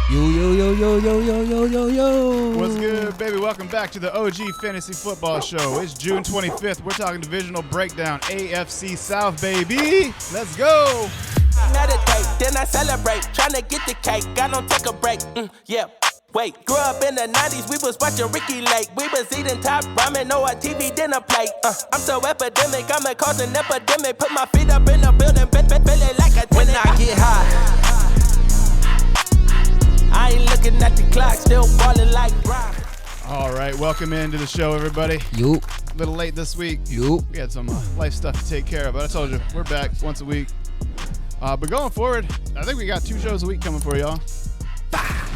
Yo. What's good, baby? Welcome back to the OG Fantasy Football Show. It's June 25th. We're talking divisional breakdown. AFC South, baby. Let's go. Meditate, then I celebrate. Tryna get the cake, I don't take a break. Wait, grew up in the 90s, we was watching Ricky Lake. We was eating top ramen, no a TV dinner plate. I'm so epidemic, I'm a causing epidemic. Put my feet up in the building, feeling like a tenant. When I get high, I ain't looking at the clock, still ballin' like rock. All right, welcome into the show, everybody. Yup. A little late this week. Yup. We had some life stuff to take care of, but I told you, we're back once a week. But going forward, I think we got 2 shows a week coming for y'all.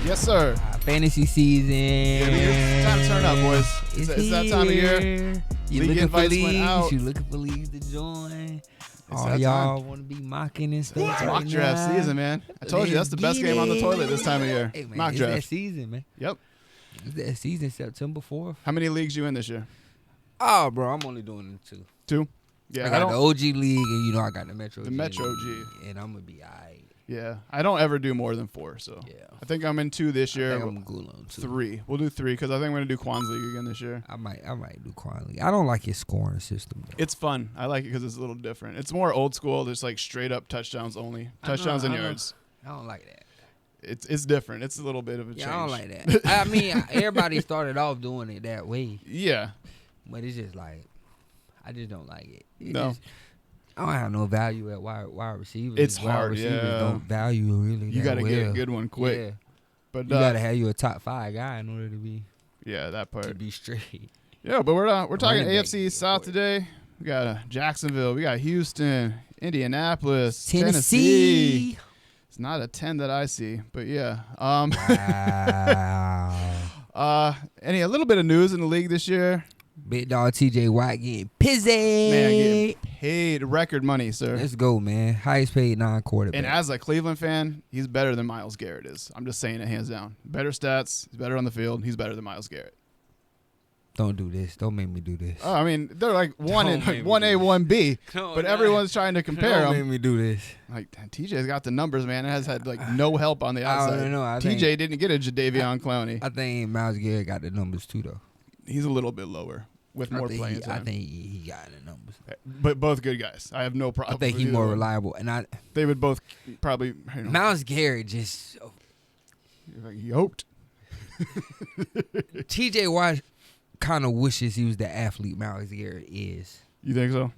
Yes, sir. Fantasy season. Yeah, it's time to turn up, boys. It's that time of year. You League looking for invites went leagues? out. You looking for leagues to join? All that y'all want to be mocking and stuff. It's right mock draft now? season, man. I told you, that's the best game on the toilet this time of year. Hey, man, Mock it's draft. that season, man. Yep. It's that season, September 4th. How many leagues you in this year? Oh, bro, I'm only doing 2. 2? Yeah, I got the OG league, and I got the Metro G. The Metro league, G. and I'm going to be all right. Yeah, I don't ever do more than 4, so Yeah. I think I'm in 2 this year. I think I'm cool on 2. 3. We'll do 3 because I think we're gonna do Quan's League again this year. I might do Quan League. I don't like his scoring system, though. It's fun. I like it because it's a little different. It's more old school, just like straight up touchdowns only, touchdowns and yards. I don't like that. It's different. It's a little bit of a change. Yeah, I don't like that. I mean, everybody started off doing it that way, Yeah, but it's just like I just don't like it. No. I don't have no value at wide receivers. It's wide hard, receivers yeah. don't value really. you got got to get a good one quick. Yeah. But You gotta have you a top 5 guy in order to be that part. straight. Yeah, but we're talking Running back AFC is South important. today. We got Jacksonville. We got Houston, Indianapolis, Tennessee. It's not a 10 that I see, but yeah. Wow. A little bit of news in the league this year. Big dog TJ Watt getting pissy. Man, getting paid record money, sir. Let's go, man. Highest paid non-quarterback. And as a Cleveland fan, he's better than Myles Garrett is. I'm just saying it hands down. Better stats. He's better on the field. He's better than Myles Garrett. Don't do this. Don't make me do this. Oh, I mean, they're like Don't make me 1A, do 1B, No, but no. everyone's trying to compare Don't them. make me do this. Like, TJ's got the numbers, man. It has had like no help on the I outside. don't know. TJ didn't get a Jadeveon Clowney. I think Myles Garrett got the numbers too, though. He's a little bit lower with more playing I time. think he got the numbers. But both good guys. I have no I problem. think with he's either more one. reliable. And They would both probably Myles Garrett just like, yoked. TJ Watt kind of wishes he was the athlete Myles Garrett is. You think so?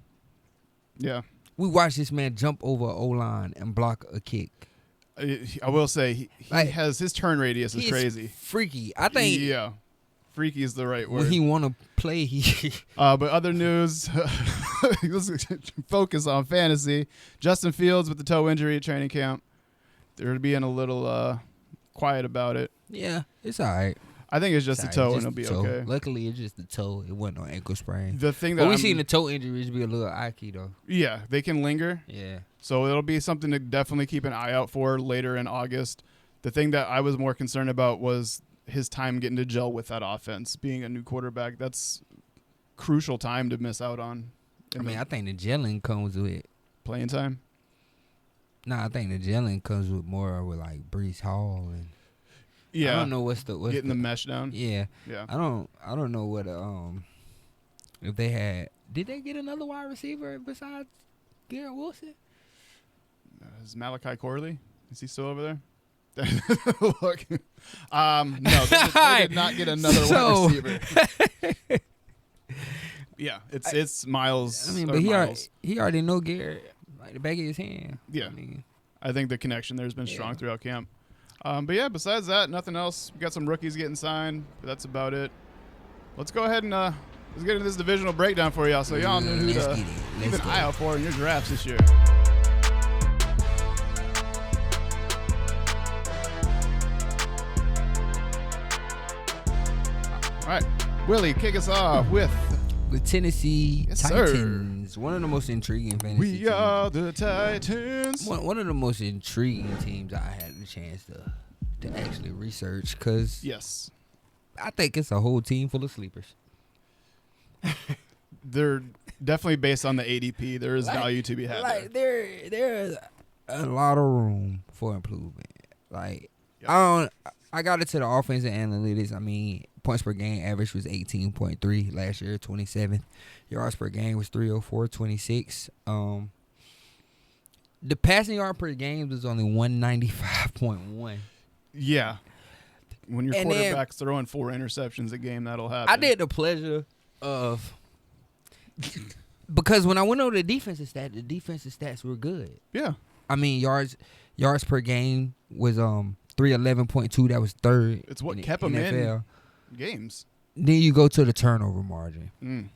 Yeah. We watched this man jump over an O-line and block a kick. I will say he Like, has his turn radius is He's crazy. freaky. I think Yeah. Freaky is the right word. when he want to play, he But other news, let's focus on fantasy. Justin Fields with the toe injury at training camp. They're being a little quiet about it. yeah, it's all right. I think it's just a It's toe all right. and it'll be Just the toe. okay. Luckily, it's just the toe. It wasn't no ankle sprain. The thing that But we I'm- seen the toe injuries be a little icky though. yeah, they can linger. Yeah. So it'll be something to definitely keep an eye out for later in August. The thing that I was more concerned about was his time getting to gel with that offense. Being a new quarterback, that's crucial time to miss out on. I think the gelling comes with. Playing time. Nah, I think the gelling comes with more with like Breece Hall and. Yeah, I don't know what's getting the mesh down. Yeah. Yeah. I don't know what if they had. Did they get another wide receiver besides Garrett Wilson? Is Malachi Corley? Is he still over there? Look, no, they did not get another wide receiver. Yeah, it's Miles. I mean, or but Miles. he already know Garrett like the back of his hand. Yeah. I mean, I think the connection there has been strong Yeah. throughout camp. But yeah, besides that, nothing else. We got some rookies getting signed, but that's about it. Let's go ahead and let's get into this divisional breakdown for y'all, so y'all know who Let's to get it. keep Let's an go. eye out for in your drafts this year. All right, Willie, kick us off with the Tennessee Yes, sir. Titans, one of the most intriguing fantasy We teams. Are the Titans. One of the most intriguing teams I had the chance to actually research because Yes. I think it's a whole team full of sleepers. They're definitely based on the ADP. There is value to be had there. Like there's a lot of room for improvement. Like I got into the offensive analytics. I mean, points per game average was 18.3 last year, 27th. Yards per game was 304, 26. The passing yard per game was only 195.1. Yeah. When your And quarterback's throwing 4 interceptions a game, that'll happen. I did the pleasure of because when I went over the defensive stats were good. Yeah. I mean, yards per game was 311.2. That was third. It's what in kept the them NFL. in games. Then you go to the turnover margin. Mm.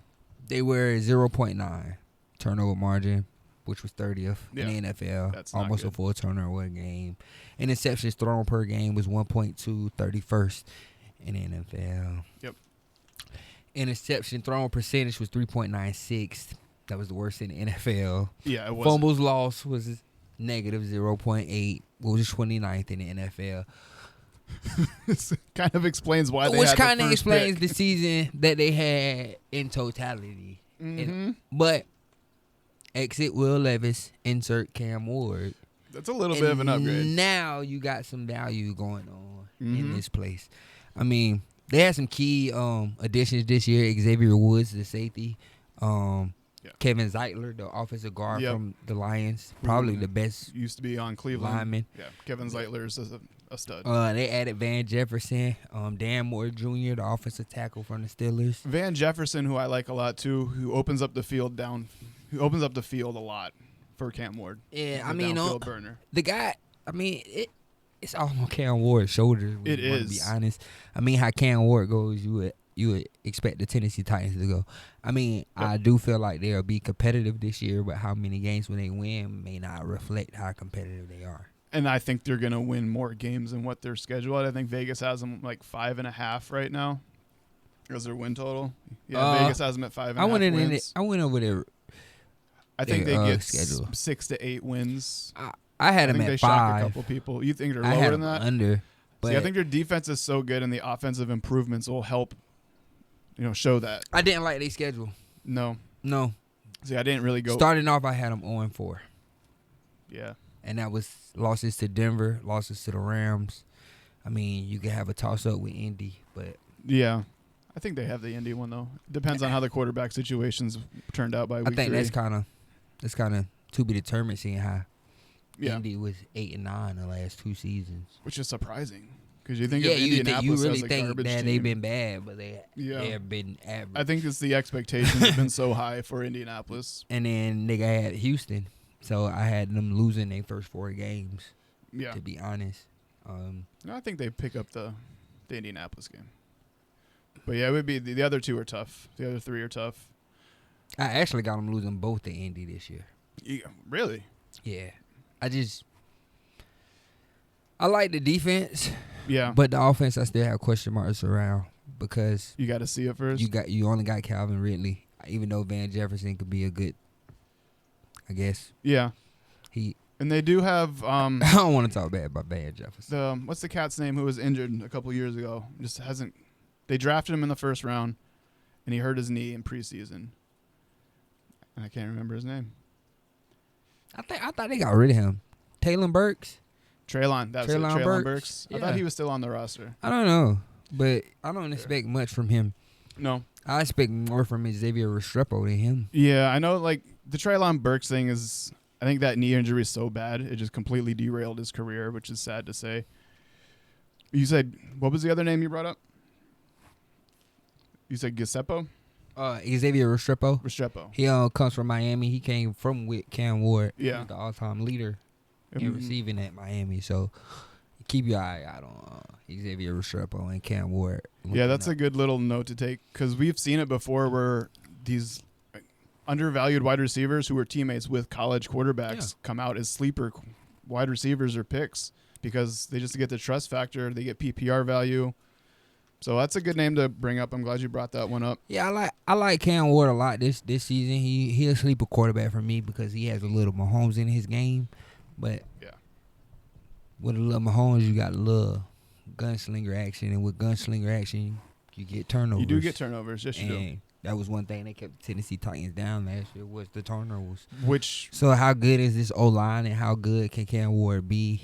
They were 0.9 turnover margin, which was 30th in the NFL. That's not almost good. a full turnover a game. Interceptions thrown per game was 1.2, 31st in the NFL. Yep. Interception thrown percentage was 3.96. That was the worst in the NFL. Yeah, it was. Fumbles lost was negative 0.8, which was 29th in the NFL. This kind of explains why they Which had the kind of first explains pick. the season that they had in totality. Mhm. But exit Will Levis, insert Cam Ward. That's a little bit of an upgrade. Now you got some value going on in Mhm. this place. I mean, they had some key additions this year. Xavier Woods, the safety. Kevin Zeitler, the offensive guard from the Lions. Probably the best Used to be on Cleveland. lineman. Yeah, Kevin Zeitler's a stud. They added Van Jefferson. Dan Moore Jr., the offensive tackle from the Steelers. Van Jefferson, who I like a lot too, who opens up the field a lot for Cam Ward. Yeah, He's I a mean, downfield burner. the guy, I mean, it's all on Cam Ward's shoulders. It To is. be honest. I mean, how Cam Ward goes, you would expect the Tennessee Titans to go. I mean, I do feel like they'll be competitive this year, but how many games when they win may not reflect how competitive they are. And I think they're going to win more games than what they're scheduled. I think Vegas has them like 5.5 right now. Is their win total? Yeah, Vegas has them at 5.5 wins. I went over there. I think their, they get schedule. 6 to 8 wins. I had I them think they at shock a 5. couple people. You think they're I lower had than them that? under. But See, I think their defense is so good, and the offensive improvements will help, show that. I didn't like their schedule. No. See, I didn't really go. Starting off, I had them 0-4. Yeah. And that was losses to Denver, losses to the Rams. I mean, you could have a toss-up with Indy, but Yeah. I think they have the Indy one, though. Depends on how the quarterback situations turned out by week 3. I think that's kind of to be determined, seeing how Yeah. Indy was 8-9 the last 2 seasons. Which is surprising. Because you think Yeah, of you Indianapolis really as a think garbage that team. they've been bad, but they have been average. I think it's the expectations have been so high for Indianapolis. And then nigga had Houston, so I had them losing their first 4 games. Yeah. To be honest. No, I think they pick up the Indianapolis game. But yeah, it would be the other 2 are tough. The other 3 are tough. I actually got them losing both to Indy this year. Yeah, really? Yeah. I like the defense. Yeah. But the offense, I still have question marks around because You got to see it first. you only got Calvin Ridley, even though Van Jefferson could be a good, I guess. Yeah. And they do have I don't want to talk bad about Van Jefferson. what's the cat's name who was injured a couple years ago? Just hasn't. They drafted him in the first round, and he hurt his knee in preseason. And I can't remember his name. I thought they got rid of him. Taylor Burks. Traylon. That's it. Traylon Traylon Burks. Burks. I Yeah. thought he was still on the roster. I don't know, but I don't expect much from him. No. I expect more from Xavier Restrepo than him. Yeah, I know. Like the Traylon Burks thing is, I think that knee injury is so bad it just completely derailed his career, which is sad to say. You said what was the other name you brought up? You said Giuseppe Xavier Restrepo. Restrepo. He comes from Miami. He came from with Cam Ward. Yeah. He's the all-time leader in receiving at Miami. So keep your eye out on Xavier Restrepo and Cam Ward. Yeah, that's a good little note to take because we've seen it before where these undervalued wide receivers who were teammates with college quarterbacks come out as sleeper wide receivers or picks because they just get the trust factor. They get PPR value. So that's a good name to bring up. I'm glad you brought that one up. Yeah, I like Cam Ward a lot this season. He'll sleeper quarterback for me because he has a little Mahomes in his game. But with a little Mahomes, you got a little gunslinger action, and with gunslinger action, you get turnovers. You do get turnovers, yes you do. And that was one thing that kept the Tennessee Titans down last year was the turnovers. Which So how good is this O-line, and how good can Cam Ward be,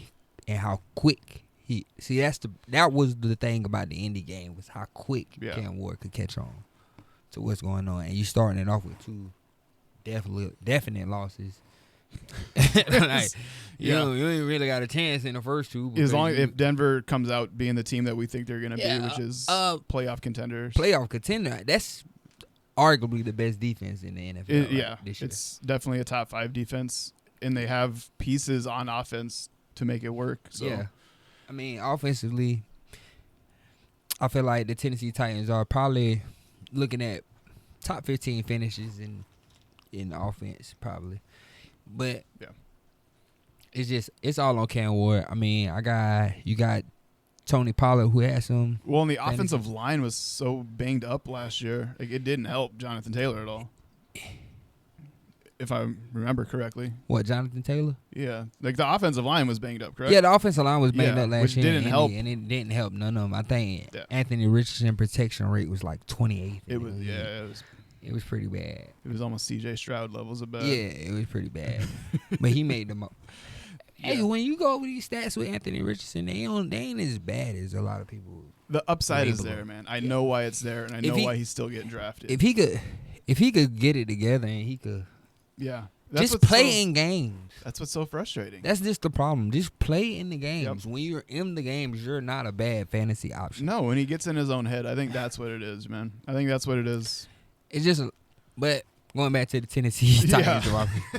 and how quick that was the thing about the Indy game was how quick Cam Ward could catch on to what's going on, and you starting it off with two definite losses. Like, you ain't really got a chance in the first two. As long as if Denver comes out being the team that we think they're going to be, which is playoff contenders. Playoff contender. That's arguably the best defense in the NFL. This year. It's definitely a top 5 defense, and they have pieces on offense to make it work. So. Yeah. I mean, offensively, I feel like the Tennessee Titans are probably looking at top 15 finishes in offense, probably. But it's all on Cam Ward. I mean, you got Tony Pollard who had some. Well, and the offensive line was so banged up last year. Like, it didn't help Jonathan Taylor at all. If I remember correctly. What, Jonathan Taylor? Yeah. Like, the offensive line was banged up, correct? Yeah, the offensive line was banged up last year. Which didn't help. And it didn't help none of them. I think Anthony Richardson protection rate was like 28th. It was pretty bad. It was almost CJ Stroud levels of bad. Yeah, it was pretty bad. But he made them up. Hey, when you go over these stats with Anthony Richardson, they ain't as bad as a lot of people. The upside is there, man. I know why it's there, and I know why he's still getting drafted. If he could get it together and he could just play in games. That's what's so frustrating. That's just the problem. Just play in the games. Yep. When you're in the games, you're not a bad fantasy option. No, when he gets in his own head, I think that's what it is, man. I think that's what it is. It's just, but going back to the Tennessee Titans,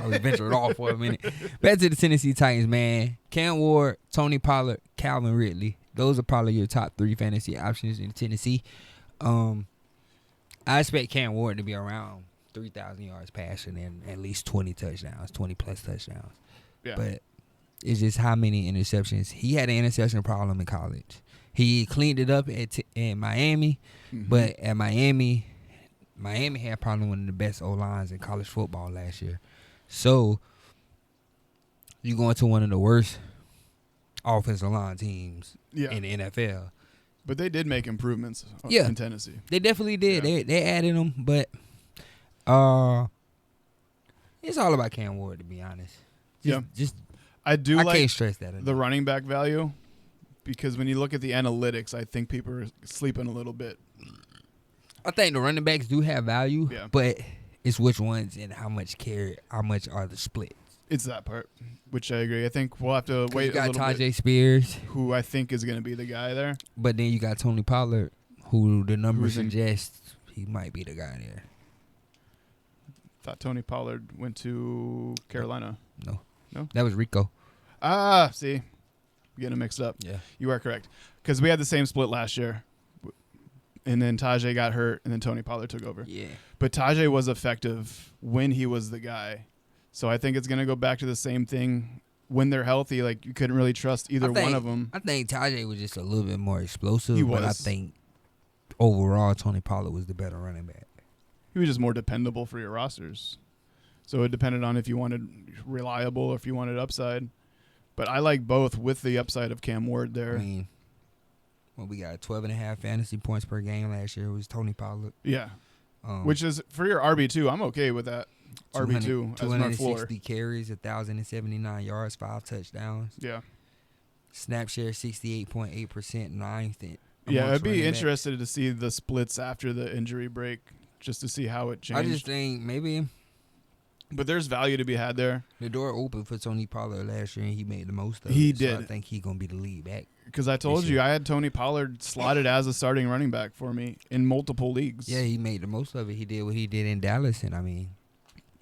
I was venturing off for a minute. Back to the Tennessee Titans, man. Cam Ward, Tony Pollard, Calvin Ridley. Those are probably your top 3 fantasy options in Tennessee. I expect Cam Ward to be around 3,000 yards passing and at least 20 touchdowns, 20-plus touchdowns. Yeah. But it's just how many interceptions. He had an interception problem in college. He cleaned it up in Miami, but at Miami had probably one of the best O-lines in college football last year. So you go into one of the worst offensive line teams in the NFL. But they did make improvements in Tennessee. They definitely did. Yeah. They added them, but it's all about Cam Ward, to be honest. I can't stress that enough. The running back value, because when you look at the analytics, I think people are sleeping a little bit. I think the running backs do have value, but it's which ones and how much are the splits. It's that part, which I agree. I think we'll have to wait a little bit. You got Tajay Spears, who I think is going to be the guy there. But then you got Tony Pollard, who the numbers suggest he might be the guy there. Thought Tony Pollard went to Carolina. No, that was Rico. See, getting it mixed up. Yeah, you are correct, because we had the same split last year. And then Tajay got hurt, and then Tony Pollard took over. Yeah. But Tajay was effective when he was the guy. So I think it's going to go back to the same thing when they're healthy. Like, you couldn't really trust either one of them. I think Tajay was just a little bit more explosive. He was. But I think overall Tony Pollard was the better running back. He was just more dependable for your rosters. So it depended on if you wanted reliable or if you wanted upside. But I like both with the upside of Cam Ward there. I mean, well, we got 12.5 fantasy points per game last year. It was Tony Pollard. Yeah. Which is, for your RB2, I'm okay with that. RB2 as my floor. 260 carries, 1,079 yards, 5 touchdowns. Yeah. Snap share 68.8%, ninth. Yeah, I'd be interested to see the splits after the injury break, just to see how it changed. I just think maybe. But there's value to be had there. The door opened for Tony Pollard last year, and he made the most of it. He did. So I think he's going to be the lead back. Because I told you, I had Tony Pollard slotted as a starting running back for me in multiple leagues. Yeah, he made the most of it. He did what he did in Dallas, and I mean,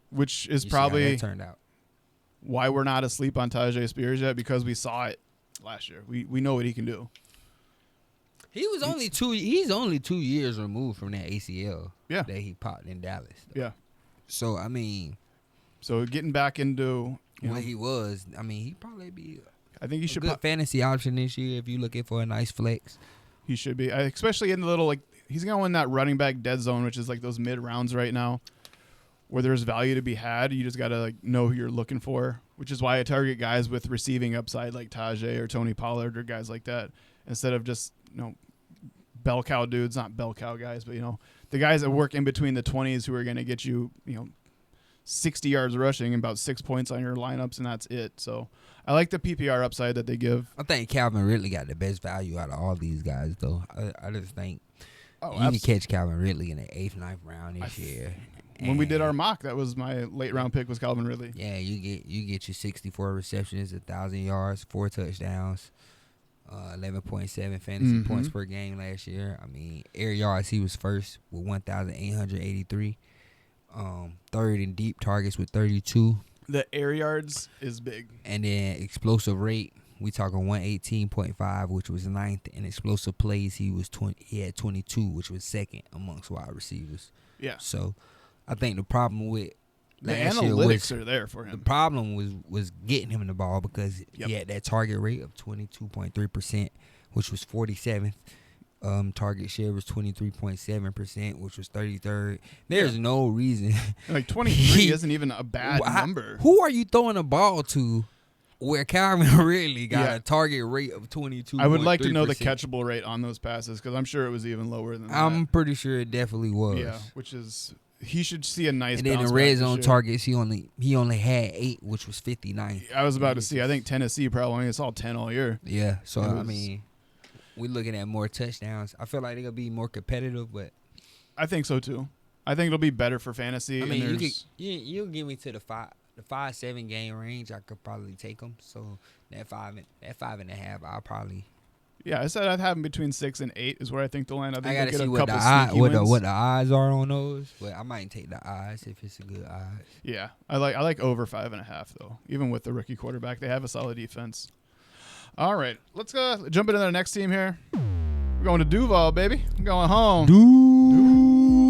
which is probably how that turned out. Why we're not asleep on Tajay Spears yet, because we saw it last year. We know what he can do. He's only 2 years removed from that ACL that he popped in Dallas. Though. Yeah. So I mean, getting back into he was, I mean, he'd probably be. I think he should be a good fantasy option this year if you're looking for a nice flex. He should be, especially in the little he's going to win that running back dead zone, which is like those mid rounds right now, where there's value to be had. You just got to know who you're looking for, which is why I target guys with receiving upside like Tajay or Tony Pollard or guys like that, instead of just bell cow dudes, not bell cow guys, but the guys that work in between the 20s who are going to get you 60 yards rushing and about 6 points on your lineups, and that's it. So I like the PPR upside that they give. I think Calvin Ridley got the best value out of all these guys, though. I just think you can catch Calvin Ridley in the 8th, 9th round this year. When we did our mock, that was my late round pick was Calvin Ridley. Yeah, you get your 64 receptions, 1,000 yards, 4 touchdowns, 11.7 fantasy points per game last year. I mean, air yards, he was first with 1,883. Third in deep targets with 32. The air yards is big. And then explosive rate, we talking 118.5, which was 9th. And explosive plays, he had 22, which was 2nd amongst wide receivers. Yeah. So I think the problem with the analytics are there for him. The problem was getting him the ball because he had that target rate of 22.3%, which was 47th. Target share was 23.7%, which was 33rd. There's no reason. Like 23 isn't even a bad number. Who are you throwing the ball to where Calvin really got a target rate of 22? I would like to know the catchable rate on those passes because I'm sure it was even lower than that. I'm pretty sure it definitely was. Yeah, which is he should see a nice. And then the red zone targets, he only had 8, which was 59. I was about to see. I think Tennessee probably saw 10 all year. Yeah, so I mean, we're looking at more touchdowns. I feel like they're gonna be more competitive, but I think so too. I think it'll be better for fantasy. I mean, you give me to the 5-7 game range, I could probably take them. So that 5.5, I'll probably. Yeah, I said I'd have them between 6 and 8 is where I think they'll land. I think I gotta see what the odds are on those, but I might take the odds if it's a good odds. Yeah, I like over 5.5 though. Even with the rookie quarterback, they have a solid defense. All right, let's go jump into the next team here. We're going to Duval, baby. I'm going home.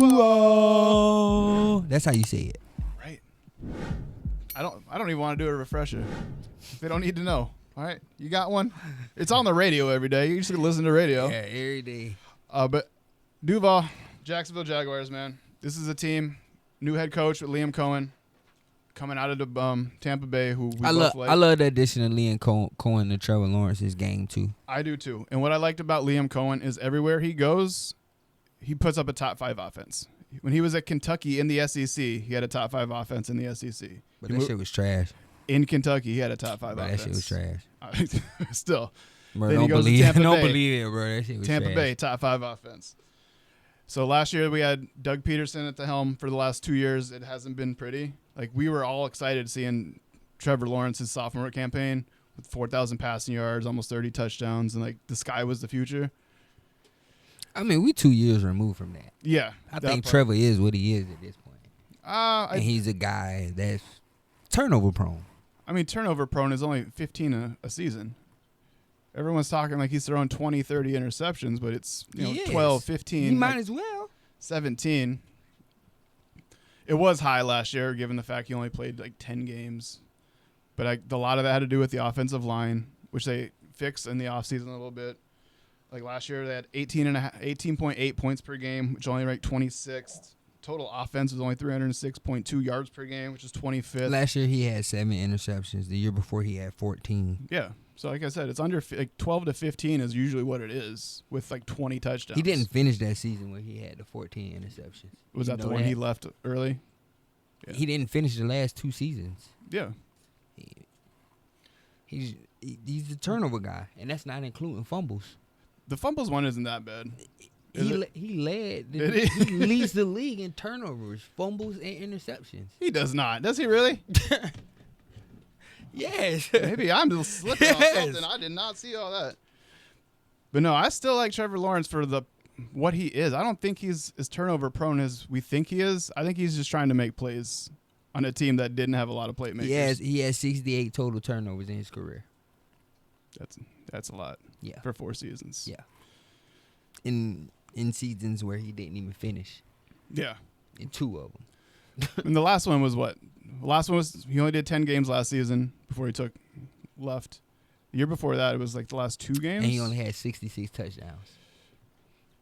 Duval. That's how you say it. Right. I don't even want to do a refresher. They don't need to know. All right, you got one? It's on the radio every day. You should listen to radio. Yeah, every day. But Duval, Jacksonville Jaguars, man. This is a team, new head coach with Liam Cohen, coming out of the Tampa Bay, who we both like. I love the addition of Liam Cohen to Trevor Lawrence's game, too. I do, too. And what I liked about Liam Cohen is everywhere he goes, he puts up a top 5 offense. When he was at Kentucky in the SEC, he had a top 5 offense in the SEC. But that shit was trash. In Kentucky, he had a top 5 offense. That shit was trash. Still. Bro, then don't he goes believe to Tampa Bay. Don't believe it, bro. That shit was Tampa trash. Bay, top 5 offense. So last year we had Doug Peterson at the helm for the last 2 years. It hasn't been pretty. Like, we were all excited seeing Trevor Lawrence's sophomore campaign with 4,000 passing yards, almost 30 touchdowns, and, like, the sky was the future. I mean, we 2 years removed from that. Yeah. I think Trevor is what he is at this point. And he's a guy that's turnover prone. I mean, turnover prone is only 15 a season. Everyone's talking like he's throwing 20, 30 interceptions, but it's 12, 15. He might as well. 17. It was high last year, given the fact he only played like 10 games. But a lot of that had to do with the offensive line, which they fixed in the offseason a little bit. Like last year, they had 18.8 points per game, which only ranked 26th. Total offense was only 306.2 yards per game, which is 25th. Last year, he had 7 interceptions. The year before, he had 14. Yeah. So, like I said, it's under 12 to 15 is usually what it is with like 20 touchdowns. He didn't finish that season where he had the 14 interceptions. Was that the one he left early? Yeah. He didn't finish the last 2 seasons. Yeah. He's the turnover guy, and that's not including fumbles. The fumbles one isn't that bad. He leads the league in turnovers, fumbles, and interceptions. He does not. Does he really? Yes. Maybe I'm just slipping on something. I did not see all that. But no, I still like Trevor Lawrence for what he is. I don't think he's as turnover prone as we think he is. I think he's just trying to make plays on a team that didn't have a lot of playmakers. He has 68 total turnovers in his career. That's a lot. Yeah. For 4 seasons. Yeah. In seasons where he didn't even finish. Yeah. In 2 of them. And the last one was what? The last one was he only did 10 games last season before he left. The year before that, it was like the last 2 games. And he only had 66 touchdowns.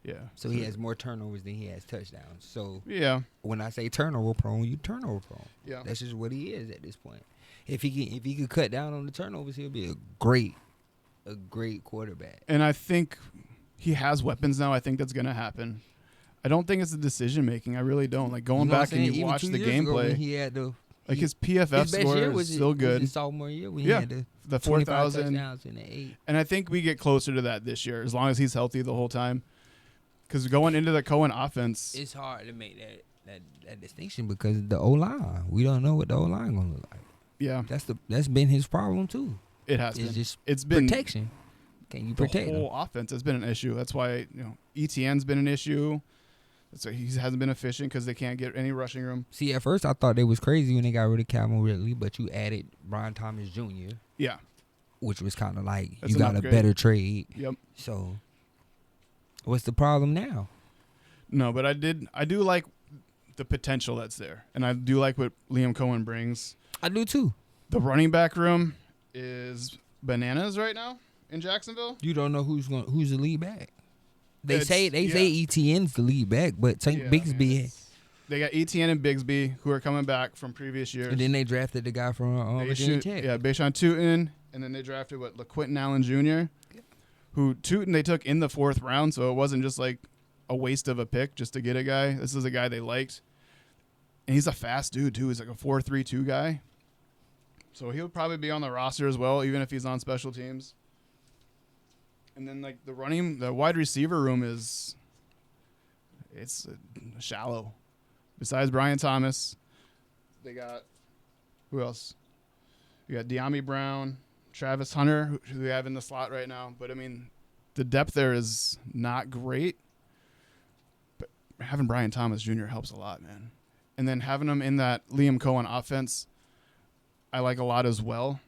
Yeah. So he has more turnovers than he has touchdowns. So yeah, when I say turnover prone, you turnover prone. Yeah. That's just what he is at this point. If he could cut down on the turnovers, he'll be a great quarterback. And I think he has weapons now. I think that's going to happen. I don't think it's the decision making. I really don't. Like going back and you watch the gameplay. He had the Like his PFF score is still good. His sophomore year when he had the 4,000 touchdowns in the 8. And I think we get closer to that this year as long as he's healthy the whole time. Because going into the Cohen offense, it's hard to make that distinction because the O-line. We don't know what the O-line gonna look like. Yeah, that's been his problem too. It has been. It's been protection. Can you protect the whole offense has been an issue. That's why ETN's been an issue. So he hasn't been efficient because they can't get any rushing room. See, at first I thought they was crazy when they got rid of Calvin Ridley, but you added Brian Thomas Jr. Yeah, which was kind of like that's you got upgrade. A better trade. Yep. So, what's the problem now? No, but I do like the potential that's there, and I do like what Liam Cohen brings. I do too. The running back room is bananas right now in Jacksonville. You don't know who's the lead back. They say ETN's the lead back, but Bigsby. They got ETN and Bigsby who are coming back from previous years. And then they drafted the guy from Virginia Tech. Yeah, Bashan Tootin, and then they drafted LaQuinton Allen Jr., who Tootin they took in the 4th round, so it wasn't just like a waste of a pick just to get a guy. This is a guy they liked. And he's a fast dude, too. He's like a 4.32 guy. So he'll probably be on the roster as well, even if he's on special teams. And then, like, the wide receiver room it's shallow. Besides Brian Thomas, they got, who else? You got De'Ami Brown, Travis Hunter, who they have in the slot right now. But, I mean, the depth there is not great. But having Brian Thomas Jr. helps a lot, man. And then having him in that Liam Cohen offense, I like a lot as well.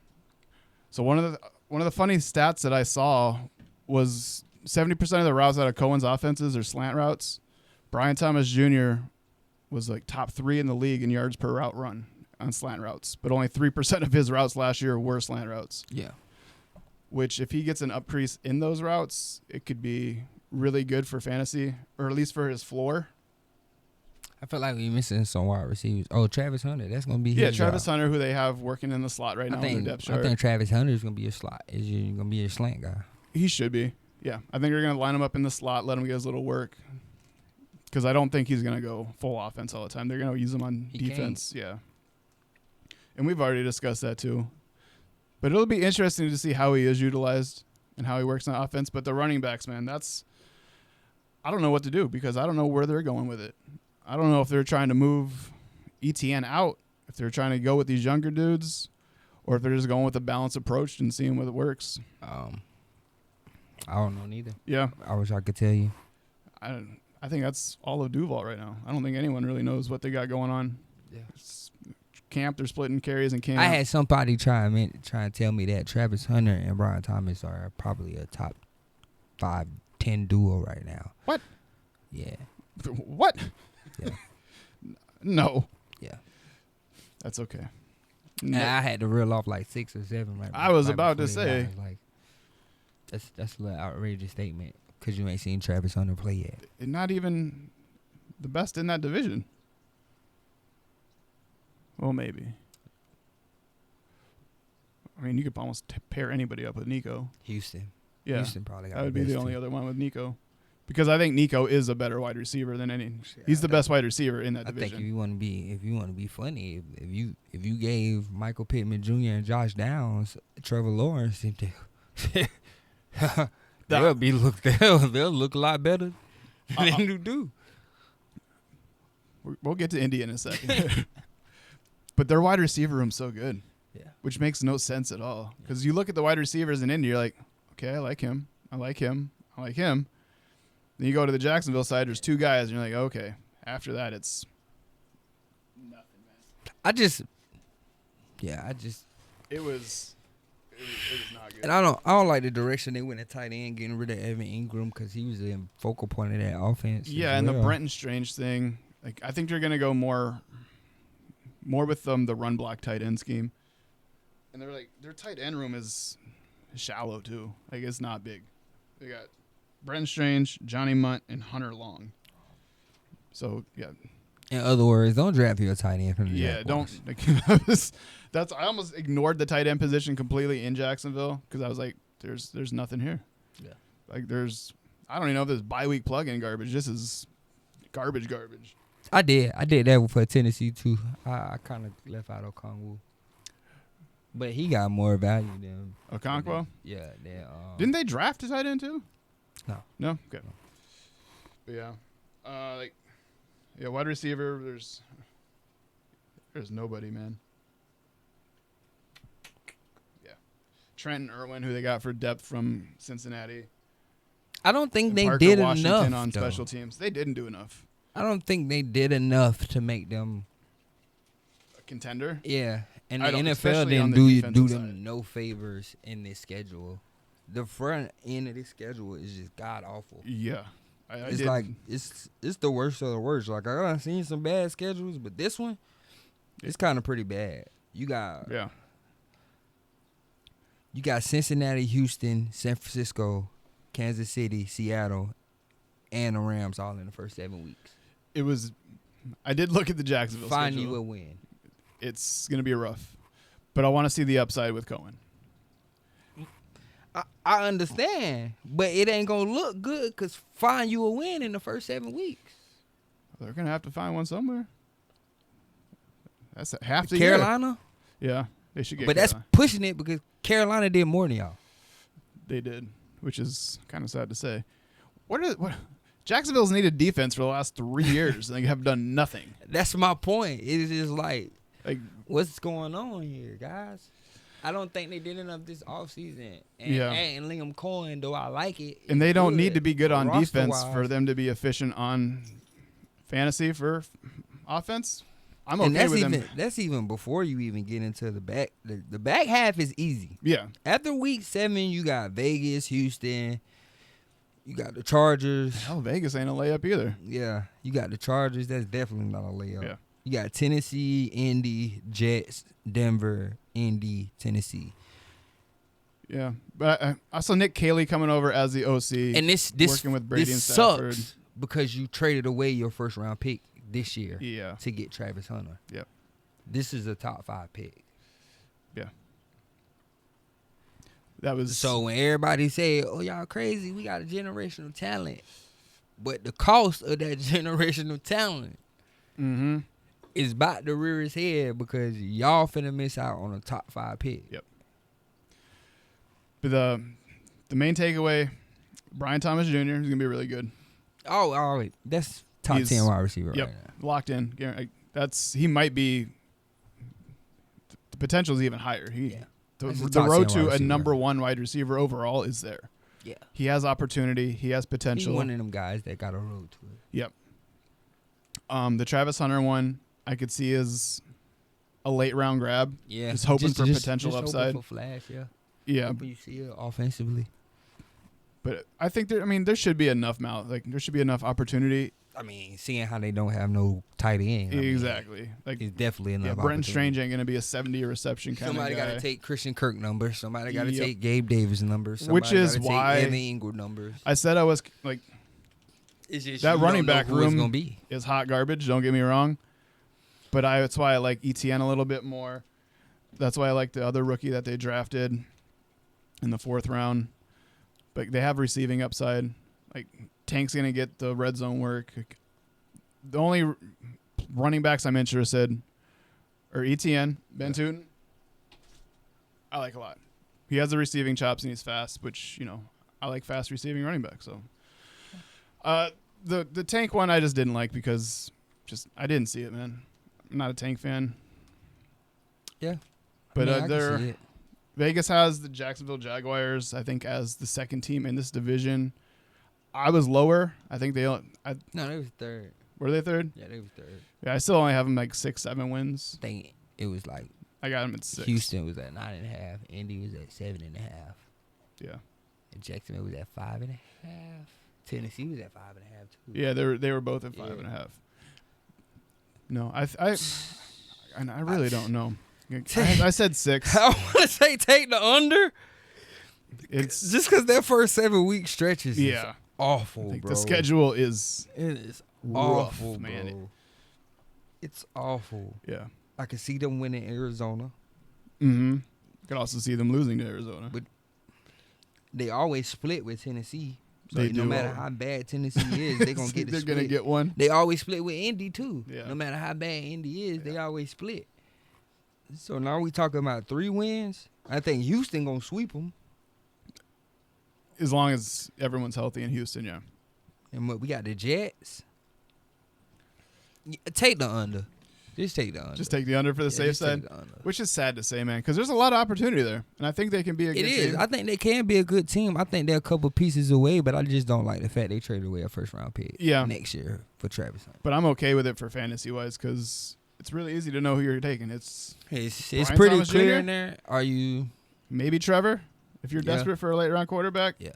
So one of the funny stats that I saw was 70% of the routes out of Cohen's offenses are slant routes. Brian Thomas Jr. was like top 3 in the league in yards per route run on slant routes, but only 3% of his routes last year were slant routes. Yeah. Which, if he gets an increase in those routes, it could be really good for fantasy, or at least for his floor. I feel like we're missing some wide receivers. Oh, Travis Hunter. That's going to be his Travis job. Hunter, who they have working in the slot right now in their depth chart. I think Travis Hunter is going to be a slot. Is going to be a slant guy. He should be. Yeah. I think they're going to line him up in the slot, let him get his little work. Because I don't think he's going to go full offense all the time. They're going to use him on defense. Can't. Yeah. And we've already discussed that too. But it'll be interesting to see how he is utilized and how he works on offense. But the running backs, man, I don't know what to do because I don't know where they're going with it. I don't know if they're trying to move ETN out, if they're trying to go with these younger dudes, or if they're just going with a balanced approach and seeing whether it works. I don't know neither. Yeah. I wish I could tell you. I think that's all of Duval right now. I don't think anyone really knows what they got going on. Yeah. Camp, they're splitting carries in camp. I had somebody try to tell me that Travis Hunter and Brian Thomas are probably a top 5-10 duo right now. What? Yeah. What? Yeah. No. Yeah. That's okay. No. I had to reel off like 6 or 7. Right. I was about to say. Like, that's a little outrageous statement because you ain't seen Travis Hunter play yet. And not even the best in that division. Well, maybe. I mean, you could almost pair anybody up with Nico. Houston. Yeah. Houston probably got that would be the only other one with Nico. Because I think Nico is a better wide receiver than any. He's the best wide receiver in that division. I think if you want to be funny, if you gave Michael Pittman Jr. and Josh Downs, Trevor Lawrence, they'll look a lot better than you do. We'll get to Indy in a second. But their wide receiver room's so good. Yeah. Which makes no sense at all. Because you look at the wide receivers in Indy, you're like, okay, I like him. I like him. I like him. Then you go to the Jacksonville side, there's 2 guys, and you're like, okay. After that, it's nothing, man. It was not good. And I don't like the direction they went at tight end, getting rid of Evan Ingram because he was the focal point of that offense. Yeah, and the Brenton Strange thing, like I think they're gonna go more with the run block tight end scheme. And they're like their tight end room is shallow too. Like it's not big. They got Brenton Strange, Johnny Munt, and Hunter Long. So yeah. In other words, don't draft your tight end from the Jaguars. Don't. I almost ignored the tight end position completely in Jacksonville because I was like, there's nothing here. Yeah. Like I don't even know if there's bye week plug-in garbage. This is garbage. I did that for Tennessee too. I kind of left out Okongwu, but he got more value than Okonkwo. Yeah. Didn't they draft a tight end too? No. Okay. But yeah, wide receiver. There's nobody, man. Yeah, Trenton Irwin, who they got for depth from Cincinnati. I don't think And they Parker did Washington enough on though. special teams. They didn't do enough. I don't think they did enough to make them A contender. Yeah, and I the don't- NFL especially on didn't the do defensive them side. no favors in this schedule. The front end of this schedule is just god awful. Yeah, I It's did. like it's the worst of the worst. Like I done seen some bad schedules, but this one, it's kind of pretty bad. You got Cincinnati, Houston, San Francisco, Kansas City, Seattle, and the Rams all in the first 7 weeks. It was. I did look at the Jacksonville Find schedule. you a win. It's gonna be rough, but I want to see the upside with Cohen. I understand, but it ain't gonna look good because find you a win in the first 7 weeks. They're gonna have to find one somewhere. That's half the year. Carolina, Yeah, they should get. but that's pushing it because Carolina did more than y'all. They did, which is kind of sad to say. What Jacksonville's needed defense for the last 3 years, and they have done nothing. That's my point. It is just like Like, what's going on here, guys? I don't think they did enough this offseason. And Yeah. adding Liam Cohen, though I like it. and they don't need to be good on defense roster-wise. for them to be efficient on fantasy for offense. I'm And okay that's with even them. that's even before you even get into the back. The back half is easy. Yeah, After week 7, you got Vegas, Houston. You got the Chargers. hell, Vegas ain't a layup either. Yeah, you got the Chargers. That's definitely not a layup. Yeah. You got Tennessee, Indy, Jets, Denver, Indy, Tennessee. Yeah, but I saw Nick Caley coming over as the OC, And this working with Brady this and Stafford. sucks because you traded away your first round pick this year Yeah, to get Travis Hunter. Yep. This is a top 5 pick. yeah. That was So when everybody say, "Oh, y'all crazy, we got a generational talent," but the cost of that generational talent Mm-hmm. is about to rear its head because y'all finna miss out on a top 5 pick. Yep. But the main takeaway, Brian Thomas Jr. is gonna be really good. Oh, wait, that's top He's- 10 wide receiver Yep, right now. locked in. He might be. The potential is even higher. Yeah. The He's a the top road 10 wide to a receiver. number 1 wide receiver overall is there. Yeah. He has opportunity. He has He's potential. one of them guys that got a road to it. Yep. The Travis Hunter one I could see as a late round grab. Yeah. Just hoping for potential upside. Hoping for flash, yeah. Yeah, Hoping you see it offensively. but I think there should be enough there should be enough opportunity. I mean, seeing how they don't have no tight end. I mean, Exactly. Like it's definitely enough. Brenton opportunity. Strange ain't gonna be a 70 reception kind Somebody of guy. got to take Christian Kirk numbers. Somebody got to Yep. take Gabe Davis numbers. Somebody Which is gotta why- take Evan Ingram numbers. I said I was like It's just that you running don't know back who it's room gonna be. is hot garbage. Don't get me wrong, but that's why I like ETN a little bit more. That's why I like the other rookie that they drafted in the 4th round. But they have receiving upside. Like Tank's gonna get the red zone work. The only running backs I'm interested are ETN, Ben Tootin. I like a lot. He has the receiving chops and he's fast, which I like fast receiving running backs. So, the Tank one I just didn't like because I didn't see it, man. I'm not a Tank fan. Yeah. But I can see it. Vegas has the Jacksonville Jaguars, I think, as the second team in this division. I was lower. I think No, they was third. were they third? Yeah, they was third. Yeah, I still only have them like 6-7 wins. I think it was like I got them at 6. Houston was at 9.5. Indy was at 7.5. Yeah. And Jacksonville was at 5.5. Tennessee was at 5.5 too. Yeah, they were both at Yeah. 5.5. No, I really don't know. I said 6. I want to say take the under. It's Just because that first 7 week stretch is yeah. awful, Like bro. the schedule is It is rough, awful, man. bro. It's awful. Yeah. I can see them winning Arizona. Mm-hmm. Could also see them losing to Arizona. But they always split with Tennessee. So no matter how bad Tennessee is, they're gonna get the split. They're gonna get one. They always split with Indy too. Yeah. No matter how bad Indy is, they always split. So now we talking about 3 wins. I think Houston gonna sweep them. As long as everyone's healthy in Houston, yeah. And what we got the Jets. Take the under. Just take the under. Just take the under for the safe side, which is sad to say, man, because there's a lot of opportunity there, and I think they can be a good team. It is. I think they can be a good team. I think they're a couple pieces away, but I just don't like the fact they traded away a first-round pick next year for Travis Hunter. But I'm okay with it for fantasy-wise because it's really easy to know who you're taking. It's pretty Thomas clear Jr. in there. Are you maybe Trevor if you're desperate for a late-round quarterback? Yeah.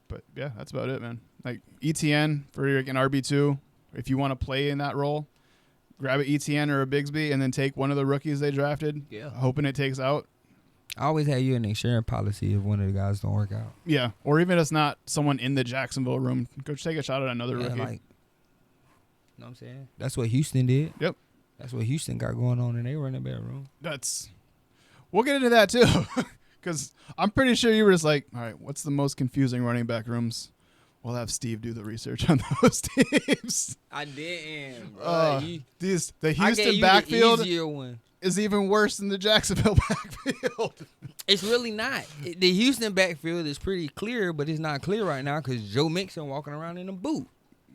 But, yeah, that's about it, man. Like, ETN for an RB2, if you want to play in that role, grab an ETN or a Bigsby and then take one of the rookies they drafted, hoping it takes out. I always have you an insurance policy if one of the guys don't work out. Yeah, or even if it's not someone in the Jacksonville room, go take a shot at another rookie. Like, you know what I'm saying? That's what Houston did. Yep. That's what Houston got going on in their running back room. We'll get into that, too. Because I'm pretty sure you were just like, all right, what's the most confusing running back rooms? We'll have Steve do the research on those teams. I didn't, bro. The Houston backfield is even worse than the Jacksonville backfield. It's really not. The Houston backfield is pretty clear, but it's not clear right now because Joe Mixon walking around in a boot.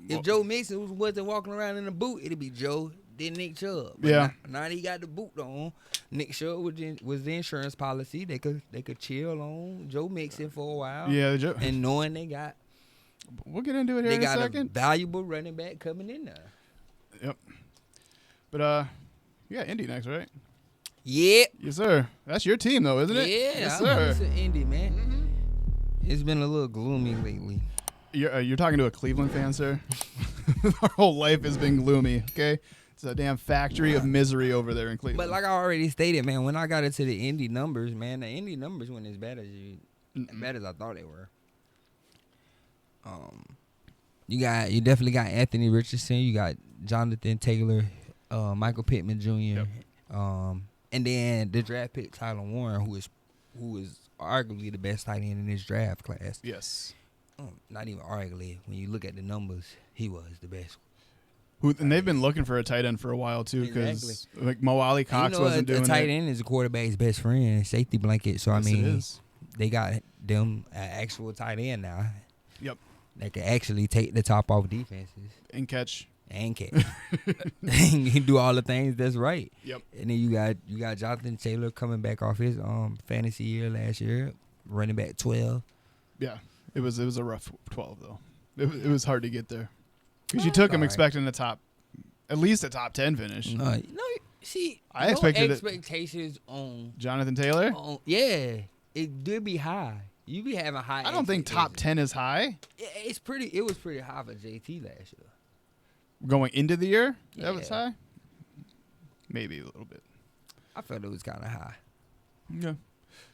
If Joe Mixon wasn't walking around in a boot, it'd be Joe, then Nick Chubb. But now he got the boot on. Nick Chubb was the insurance policy. They could chill on Joe Mixon for a while. Yeah, and knowing they got. We'll get into it here in a second. They got a valuable running back coming in there. Yep. But, you got Indy next, right? Yeah. Yes, sir. That's your team, though, isn't it? Yeah. Yes, sir. It's Indy, man. Mm-hmm. It's been a little gloomy lately. You're talking to a Cleveland fan, sir? Our whole life has been gloomy, okay? It's a damn factory of misery over there in Cleveland. But like I already stated, man, when I got into the Indy numbers, man, the Indy numbers weren't as bad as I thought they were. You definitely got Anthony Richardson. You got Jonathan Taylor, Michael Pittman Jr. Yep. And then the draft pick Tyler Warren, who is arguably the best tight end in this draft class. Yes. Not even arguably. When you look at the numbers, he was the best. And they've been looking for a tight end for a while too, because like Mo Alley Cox wasn't doing it. A tight end is a quarterback's best friend, safety blanket. So yes, I mean, they got them an actual tight end now. Yep. That can actually take the top off defenses and catch. And he do all the things that's right. Yep. And then you got Jonathan Taylor coming back off his fantasy year last year, running back 12. Yeah, it was a rough 12 though. It was hard to get there because you took him expecting at least a top 10 finish. No, see, I expected expectations on Jonathan Taylor. Yeah, it did be high. You be having high. I don't think top 10 is high. It was pretty high for JT last year. Going into the year, that was high. Maybe a little bit. I felt it was kind of high. Yeah,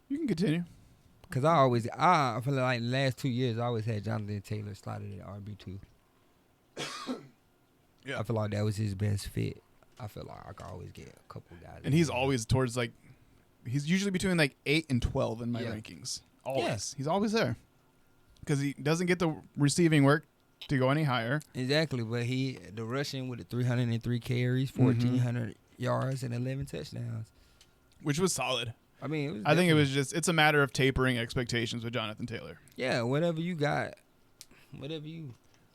you can continue. Cause I feel like the last 2 years I always had Jonathan Taylor slotted at RB2. Yeah, I feel like that was his best fit. I feel like I could always get a couple guys. And he's always towards he's usually between 8 and 12 in my rankings. Always, he's always there. Because he doesn't get the receiving work to go any higher. Exactly, but the rushing with the 303 carries, 1,400 yards, and 11 touchdowns, which was solid. I mean, I think it's a matter of tapering expectations with Jonathan Taylor. Yeah, whatever you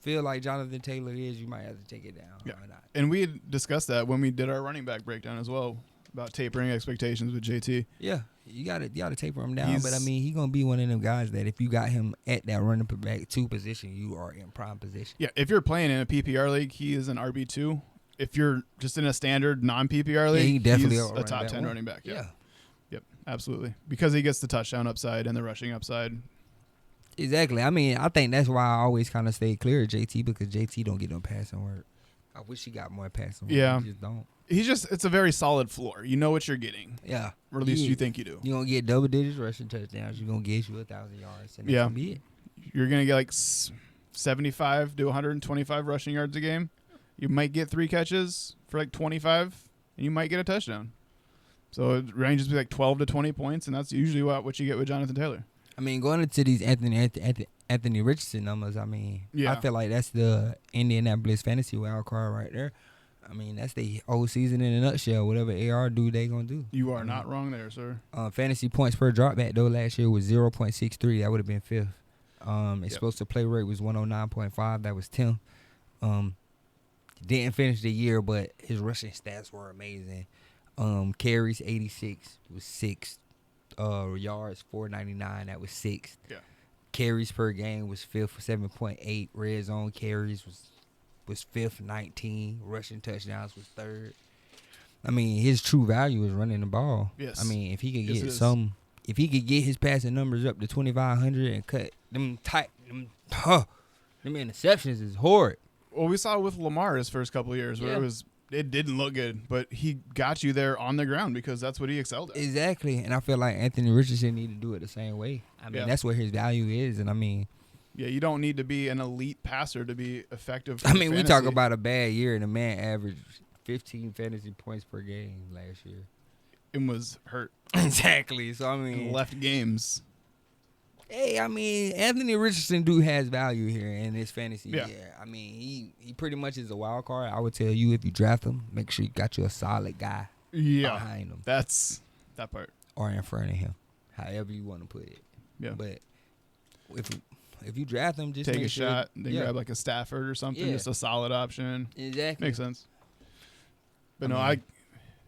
feel like Jonathan Taylor is, you might have to take it down. Yeah, and we had discussed that when we did our running back breakdown as well about tapering expectations with JT. Yeah, you gotta taper him down, but I mean, he's gonna be one of them guys that if you got him at that running back 2 position, you are in prime position. Yeah, if you're playing in a PPR league, he is an RB2. If you're just in a standard non-PPR league, he definitely he's a top 10 running back. Yeah. Yep, absolutely. Because he gets the touchdown upside and the rushing upside. Exactly. I mean, I think that's why I always kind of stay clear of JT because JT don't get no passing work. I wish he got more passing work. Yeah. He just don't. It's a very solid floor. You know what you're getting. Yeah. Or at least you think you do. You're going to get double digits rushing touchdowns. You're going to get you 1,000 yards. And that's going to be it. You're going to get 75 to 125 rushing yards a game. You might get 3 catches for 25, and you might get a touchdown. So it ranges to 12 to 20 points, and that's usually what you get with Jonathan Taylor. I mean, going into these Anthony Anthony Richardson numbers, I mean, Yeah. I feel like that's the Indianapolis fantasy wild card right there. I mean, that's the whole season in a nutshell. Whatever AR do, they gonna do. You are not wrong there, sir. Fantasy points per dropback though last year was 0.63. That would have been fifth. Explosive play rate was 109.5. That was 10th. Didn't finish the year, but his rushing stats were amazing. Carries 86 was sixth. Yards 499. That was sixth. Yeah. Carries per game was fifth, 7.8. Red zone carries was fifth, 19. Rushing touchdowns was third. I mean, his true value is running the ball. Yes. I mean, if he could Yes, get some, if he could get his passing numbers up to 2,500 and cut them interceptions is horrid. Well, we saw it with Lamar his first couple of years where it didn't look good, but he got you there on the ground because that's what he excelled at. Exactly, and I feel like Anthony Richardson need to do it the same way. I mean, that's where his value is, and I mean, yeah, you don't need to be an elite passer to be effective. I mean, we talk about a bad year, and the man averaged 15 fantasy points per game last year. And was hurt. Exactly. So I mean, and left games. Hey, I mean, Anthony Richardson has value here in this fantasy. Yeah. I mean, he pretty much is a wild card. I would tell you if you draft him, make sure you got you a solid guy behind him. That's that part. Or in front of him, however you want to put it. Yeah. But if you draft him, just take make a sure, shot, then grab like a Stafford or something, just a solid option. Exactly. Makes sense. But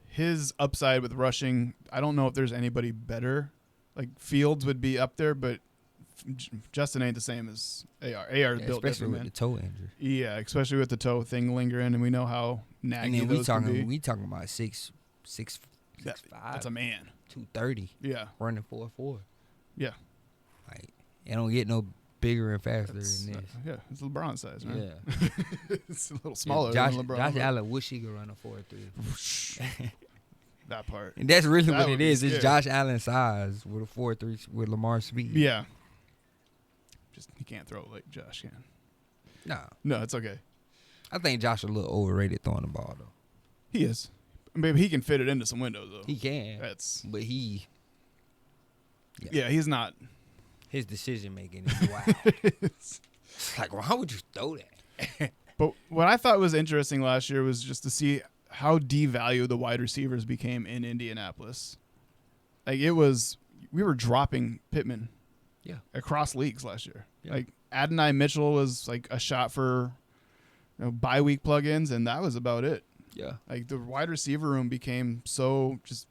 his upside with rushing, I don't know if there's anybody better. Like Fields would be up there, but Justin ain't the same as AR. AR is built different, especially with the toe injury. Yeah, especially with the toe thing lingering, and we know how naggy those can be. We talking about 6'5". That's a man. 230. Yeah, running 4.4. Yeah, like it don't get no bigger and faster than this. Yeah, it's LeBron size, man. Yeah, it's a little smaller than LeBron. Josh Allen wish he could run a 4.3. That part. And that's really what it is. Scary. It's Josh Allen size with a 4.3 with Lamar's speed. Yeah. Just he can't throw it like Josh can. No, it's okay. I think Josh a little overrated throwing the ball though. He is. Maybe he can fit it into some windows though. He can. But he. Yeah, he's not. His decision making is wild. It's like, why would you throw that? But what I thought was interesting last year was just to see how devalued the wide receivers became in Indianapolis. Like we were dropping Pittman. Yeah. Across leagues last year. Yeah. Like Adonai Mitchell was like a shot for bye week plugins, and that was about it. Yeah. Like the wide receiver room became so just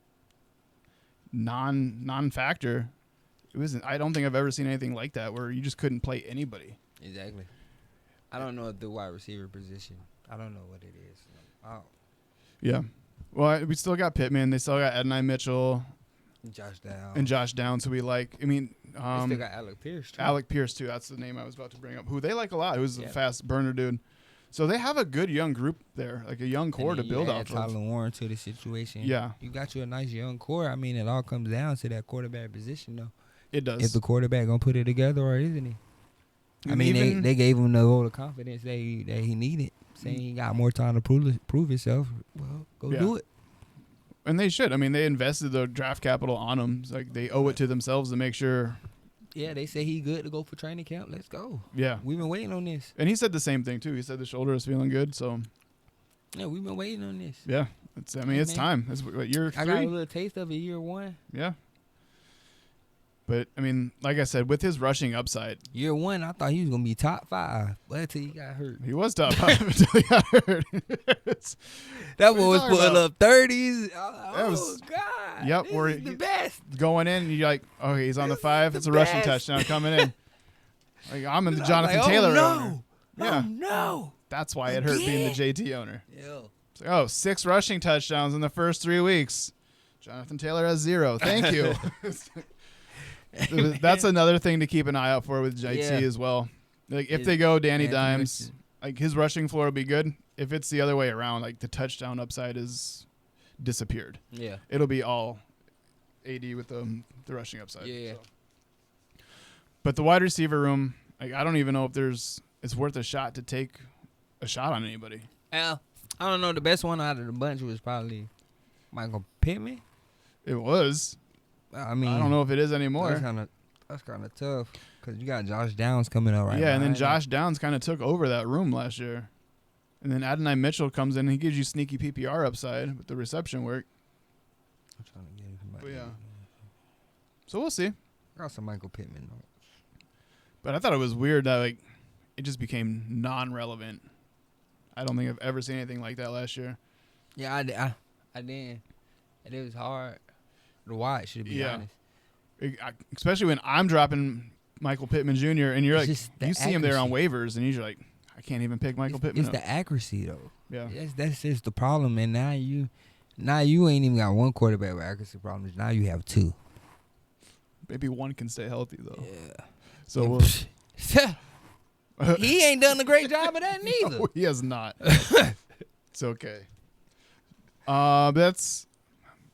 non-factor. It wasn't. I don't think I've ever seen anything like that where you just couldn't play anybody. Exactly. I don't know the wide receiver position. I don't know what it is. Yeah. Well, we still got Pittman. They still got Adonai Mitchell. Josh Downs, who we like. I mean, they still got Alec Pierce too. Alec Pierce too. That's the name I was about to bring up. Who they like a lot. Who's a fast burner dude. So they have a good young group there, like a young core to build off of. Tyler Warren to the situation. Yeah. You got you a nice young core. I mean, it all comes down to that quarterback position, though. It does. If the quarterback gonna put it together, or isn't he? I mean, they gave him the vote of confidence that he needed, saying he got more time to prove himself. Well, go do it. And they should. I mean, they invested the draft capital on him. It's like they owe it to themselves to make sure. Yeah, they say he good to go for training camp. Let's go. Yeah. We've been waiting on this. And he said the same thing, too. He said the shoulder is feeling good, so. Yeah, we've been waiting on this. Yeah. It's time. It's what, year 3? I got a little taste of it year 1. Yeah. But, I mean, like I said, with his rushing upside. Year 1, I thought he was going to be top 5. But until he got hurt. He was top 5 until he got hurt. That boy was putting up 30s. Oh, God. Yep. This is the best. Going in, you're like, okay, he's on the 5. It's a rushing touchdown coming in. Like, I'm in the Jonathan Taylor owner. Yeah. Oh, no. That's why it hurt being the JT owner. Yeah. It's like, 6 rushing touchdowns in the first 3 weeks. Jonathan Taylor has 0. Thank you. That's another thing to keep an eye out for with JT as well. Like if they go Danny Dimes, like his rushing floor will be good. If it's the other way around, like the touchdown upside is disappeared. Yeah. It'll be all AD with the rushing upside. Yeah. So. But the wide receiver room, like I don't even know if it's worth a shot to take a shot on anybody. I don't know. The best one out of the bunch was probably Michael Pittman. It was. I mean, I don't know if it is anymore. That's kind of tough. Because you got Josh Downs coming up right now. Yeah, and then Josh Downs kind of took over that room last year. And then Adonai Mitchell comes in and he gives you sneaky PPR upside with the reception work. I'm trying to get him. But yeah. So we'll see. I got some Michael Pittman. But I thought it was weird that like it just became non-relevant. I don't think I've ever seen anything like that last year. Yeah, I didn't. And it was hard to watch, to be honest. Especially when I'm dropping Michael Pittman Jr. and you're it's like, you see him there on waivers and you're like, I can't even pick Michael Pittman. It's the accuracy though. Yeah, that's just the problem. And now you ain't even got one quarterback with accuracy problems. Now you have two. Maybe one can stay healthy though. Yeah. So he ain't done a great job of that neither. No, he has not. It's okay. That's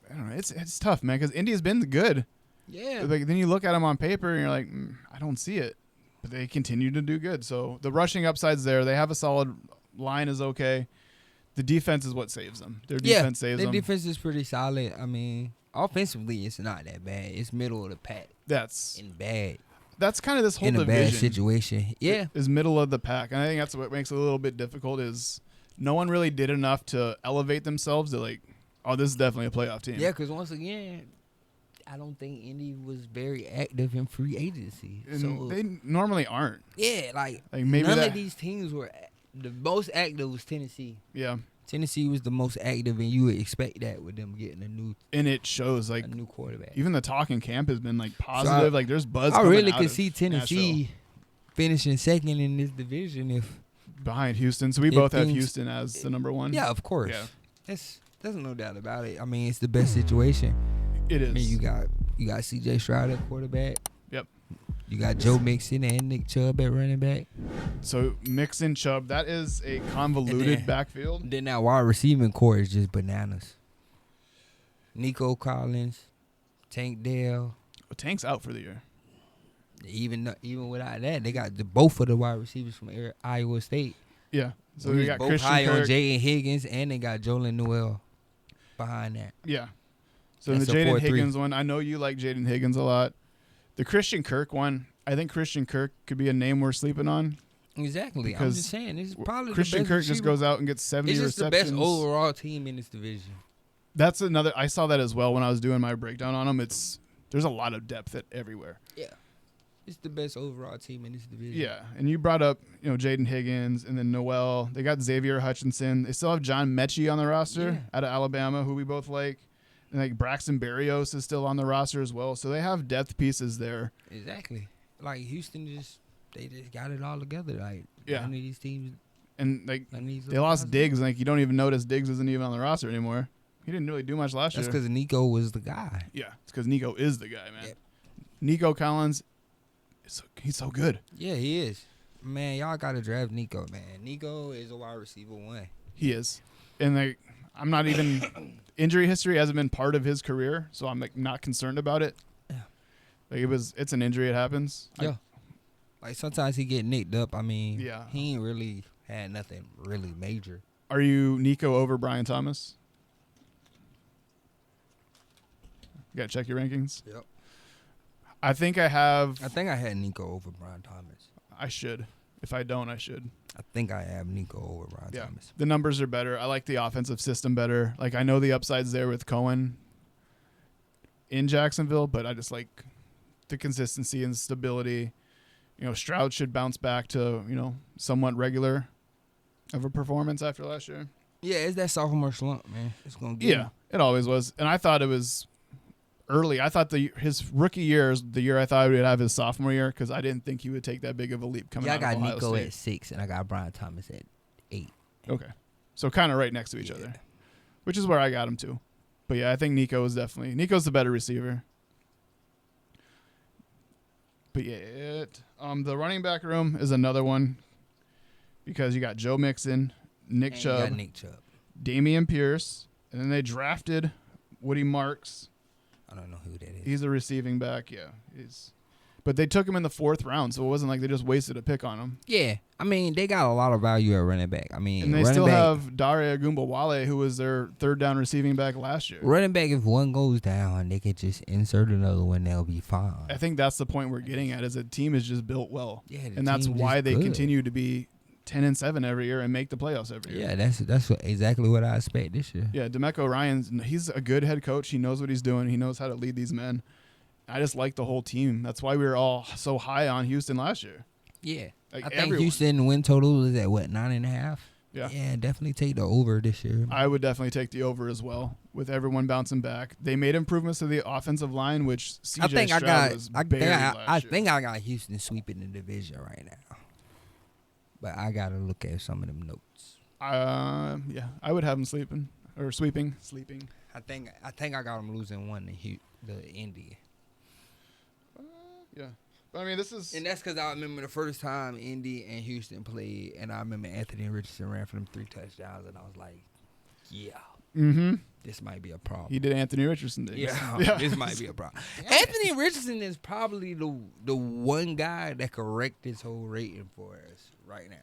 I don't know. It's tough, man, because Indy's been good. Yeah. Like then you look at them on paper and you're like, I don't see it, but they continue to do good. So the rushing upside's there. They have a solid line is okay. The defense is what saves them. Their defense saves them. Their defense is pretty solid. I mean, offensively, it's not that bad. It's middle of the pack. That's bad. That's kind of this whole division. In a bad situation. Yeah. Is middle of the pack. And I think that's what makes it a little bit difficult is no one really did enough to elevate themselves to like, oh, this is definitely a playoff team. Yeah, because once again, I don't think Indy was very active in free agency. And so they normally aren't. Yeah, like maybe none of these teams were the most active was Tennessee. Yeah. Tennessee was the most active, and you would expect that with them getting a new and it shows like a new quarterback. Even the talk in camp has been like positive. Like there's buzz. I really could see Tennessee finishing second in this division if behind Houston. So we both have Houston as the number one. Yeah, of course. Yeah. There's no doubt about it. I mean, it's the best situation. It is. I mean, you got CJ Stroud at quarterback. Yep. You got Joe Mixon and Nick Chubb at running back. So Mixon, Chubb, that is a convoluted backfield. Then that wide receiving core is just bananas. Nico Collins, Tank Dell. Well, Tank's out for the year. Even without that, they got both of the wide receivers from Iowa State. Yeah. So we got both Christian high Kirk. on Jaden Higgins, and they got Jolin Noel behind that. Yeah. So in the Jaden Higgins one, I know you like Jaden Higgins a lot. The Christian Kirk one, I think Christian Kirk could be a name we're sleeping on. Exactly. I'm just saying, this is probably Christian the best Kirk receiver. just goes out and gets 70 receptions. It's just the best overall team in this division. That's another. I saw that as well when I was doing my breakdown on them. There's a lot of depth everywhere. Yeah. It's the best overall team in this division. Yeah, and you brought up Jaden Higgins and then Noel. They got Xavier Hutchinson. They still have John Mechie on the roster out of Alabama, who we both like. And like Braxton Berrios is still on the roster as well. So they have depth pieces there. Exactly. Like Houston they just got it all together. Like none of these teams. And like they lost Diggs. Like you don't even notice Diggs isn't even on the roster anymore. He didn't really do much last year. That's because Nico was the guy. Yeah, it's because Nico is the guy, man. Yep. Nico Collins, he's so good. Yeah, he is. Man, y'all got to draft Nico, man. Nico is a wide receiver one. He is. And like I'm not even injury history hasn't been part of his career, so I'm like not concerned about it. Yeah. Like it's an injury, it happens. Yeah. Like sometimes he get nicked up. I mean, yeah. He ain't really had nothing really major. Are you Nico over Brian Thomas? You gotta check your rankings. Yep. I think I had Nico over Brian Thomas. I should. If I don't, I should. I think I have Nico over Brian Thomas. The numbers are better. I like the offensive system better. Like I know the upside's there with Cohen in Jacksonville, but I just like the consistency and stability. Stroud should bounce back to, somewhat regular of a performance after last year. Yeah, it's that sophomore slump, man. It's gonna get him. It always was. And I thought it was early. I thought his rookie year is the year I thought he would have his sophomore year because I didn't think he would take that big of a leap coming out of Ohio State. I got Nico at 6 and I got Brian Thomas at 8. Okay. So kind of right next to each other, which is where I got him too. But yeah, I think Nico's the better receiver. But yeah, the running back room is another one because you got Joe Mixon, Nick Chubb, Damian Pierce, and then they drafted Woody Marks. I don't know who that is. He's a receiving back, But they took him in the 4th round, so it wasn't like they just wasted a pick on him. Yeah, I mean, they got a lot of value at running back. I mean, and they still have Dare Agumbawale, who was their 3rd down receiving back last year. Running back, if one goes down, they could just insert another one. They'll be fine. I think that's the point we're getting at, is the team is just built well. Yeah, and that's why they continue to be 10-7 every year and make the playoffs every year. Yeah, that's exactly what I expect this year. Yeah, DeMeco Ryans, he's a good head coach. He knows what he's doing. He knows how to lead these men. I just like the whole team. That's why we were all so high on Houston last year. Yeah. Like I think Houston win total is at, what, 9.5? Yeah. Yeah, definitely take the over this year. I would definitely take the over as well, with everyone bouncing back. They made improvements to the offensive line, which CJ Stroud was buried last year. I think I got Houston sweeping the division right now. But I got to look at some of them notes. Yeah, I would have them sweeping. I think I got them losing one to the Indy. Yeah. But I mean, this is... And that's because I remember the first time Indy and Houston played, and I remember Anthony Richardson ran for them 3 touchdowns, and I was like, yeah. Mm-hmm. This might be a problem. He did Anthony Richardson thing. Yeah, this might be a problem. Anthony Richardson is probably the one guy that could wreck this whole rating for us right now.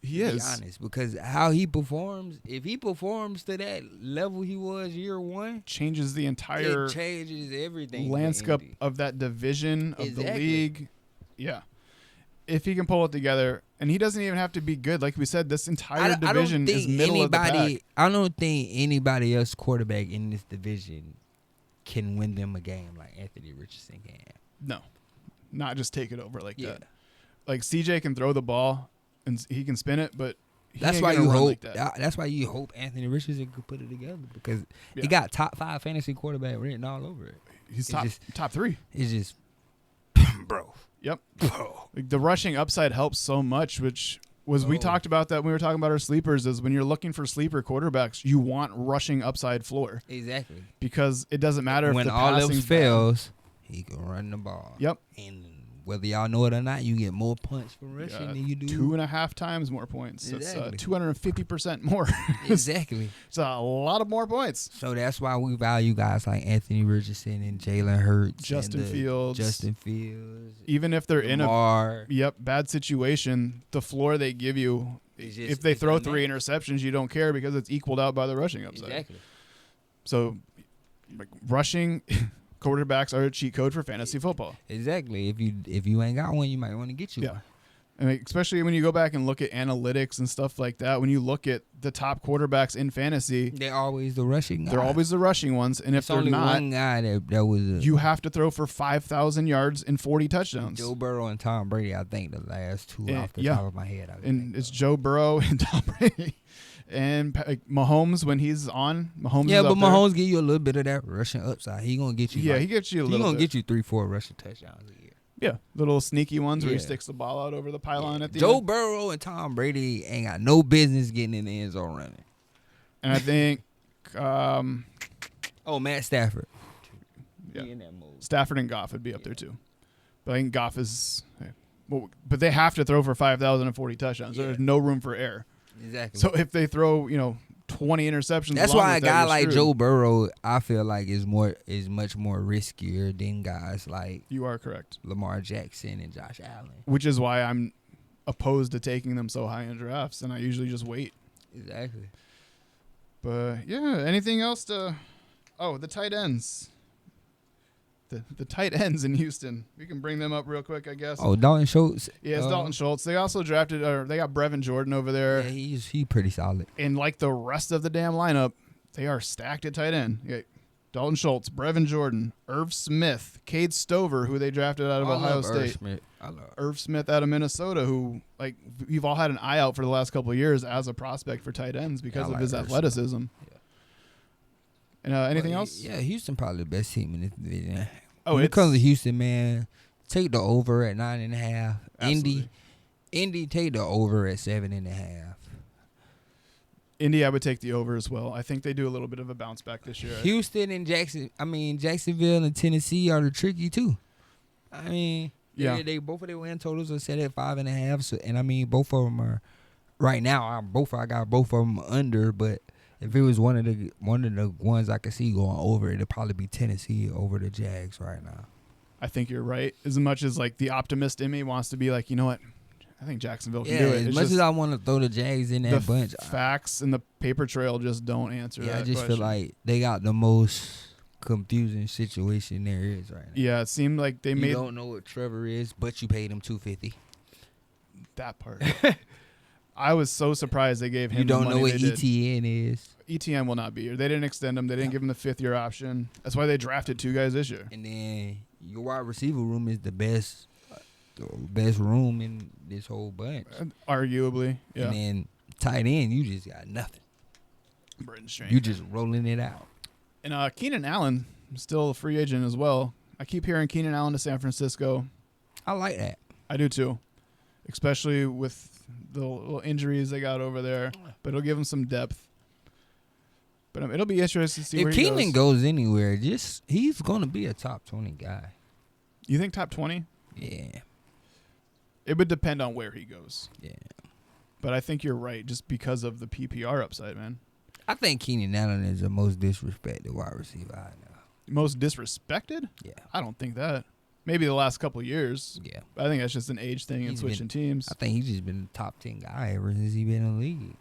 He is. To be honest, because how he performs, if he performs to that level he was year one, changes the entire... It changes everything. Landscape of that division, of the league. Yeah. If he can pull it together, and he doesn't even have to be good. Like we said, this entire division is middle of the pack. I don't think anybody else quarterback in this division can win them a game like Anthony Richardson can. No. Not just take it over like that. Like CJ can throw the ball and he can spin it, but that's why you hope. That's why you hope Anthony Richardson could put it together, because he got top 5 fantasy quarterback written all over it. He's top 3. It's just, bro. Yep. Like the rushing upside helps so much, which was we talked about that when we were talking about our sleepers. Is when you're looking for sleeper quarterbacks, you want rushing upside floor. Exactly. Because it doesn't matter if when the all passing else fails, he can run the ball. Yep. And whether y'all know it or not, you get more points from rushing than you do. 2.5 times more points. Exactly. That's 250% more. Exactly. It's a lot of more points. So that's why we value guys like Anthony Richardson and Jalen Hurts, Justin Fields. Even if they're Lamar. in a bad situation, the floor they give you, if they throw 3 interceptions, you don't care because it's equaled out by the rushing upside. Exactly. So, like, rushing quarterbacks are a cheat code for fantasy football. Exactly. If you ain't got one, you might want to get you one. I mean, especially when you go back and look at analytics and stuff like that, when you look at the top quarterbacks in fantasy, they're always the rushing guy. They're always the rushing ones. And if they're only not, one guy that was you have to throw for 5,000 yards and 40 touchdowns. Joe Burrow and Tom Brady, I think the last 2 off the top of my head. It's Joe Burrow and Tom Brady. And Mahomes, when he's on, Mahomes is up Mahomes there. give you a little bit of that rushing upside. He gonna get you. Yeah, he gets you a little. He gonna get you 3-4 rushing touchdowns a year. Yeah, little sneaky ones where he sticks the ball out over the pylon at the Joe end. Burrow and Tom Brady ain't got no business getting in the end zone running. And I think, Matt Stafford. Yeah, Stafford and Goff would be up there too. But I think Goff is, but they have to throw for 5,040 touchdowns. There's no room for error. Exactly. So if they throw, 20 interceptions, that's why a guy like Joe Burrow, I feel like is much more riskier than guys like you are correct, Lamar Jackson and Josh Allen. Which is why I'm opposed to taking them so high in drafts, and I usually just wait. Exactly. But yeah, anything else to? Oh, the tight ends. The tight ends in Houston. We can bring them up real quick, I guess. Oh, Dalton Schultz. Yeah, it's Dalton Schultz. They also drafted, they got Brevin Jordan over there. Yeah, he's pretty solid. And like the rest of the damn lineup, they are stacked at tight end. Dalton Schultz, Brevin Jordan, Irv Smith, Cade Stover, who they drafted out of Ohio State. Irv Smith out of Minnesota, who we've all had an eye out for the last couple of years as a prospect for tight ends because of his athleticism. Yeah. And anything else? Yeah, Houston probably the best team in this division. Oh, when it comes to Houston, man, take the over at 9.5. Indy, take the over at 7.5. Indy, I would take the over as well. I think they do a little bit of a bounce back this year. Houston and Jacksonville and Tennessee are the tricky too. I mean, they both of their win totals are set at 5.5. So, and both of them are right now. I got both of them under, but. If it was one of the ones I could see going over, it'd probably be Tennessee over the Jags right now. I think you're right. As much as like the optimist in me wants to be like, you know what? I think Jacksonville can do it. As much as I want to throw the Jags in that bunch, facts and the paper trail just don't answer that. I just question. feel like they got the most confusing situation there is right now. Yeah, it seemed like they made. You don't know what Trevor is, but you paid him $250. That part. I was so surprised they gave him. You don't the know money what they did. ETN is. ETN will not be here. They didn't extend him. They didn't give him the 5th-year option. That's why they drafted 2 guys this year. And then your wide receiver room is the best room in this whole bunch. Arguably, yeah. And then tight end, you just got nothing. Britton Strange. You just rolling it out. And Keenan Allen, still a free agent as well. I keep hearing Keenan Allen to San Francisco. I like that. I do too, especially with the little injuries they got over there. But it'll give him some depth. But it'll be interesting to see if where Keenan he goes. goes anywhere, he's gonna be a top 20 guy. You think top 20? Yeah. It would depend on where he goes. Yeah. But I think you're right, just because of the PPR upside, man. I think Keenan Allen is the most disrespected wide receiver I know. Most disrespected? Yeah. I don't think that. Maybe the last couple of years. Yeah. I think that's just an age thing and switching teams. I think he's just been a top 10 guy ever since he's been in the league.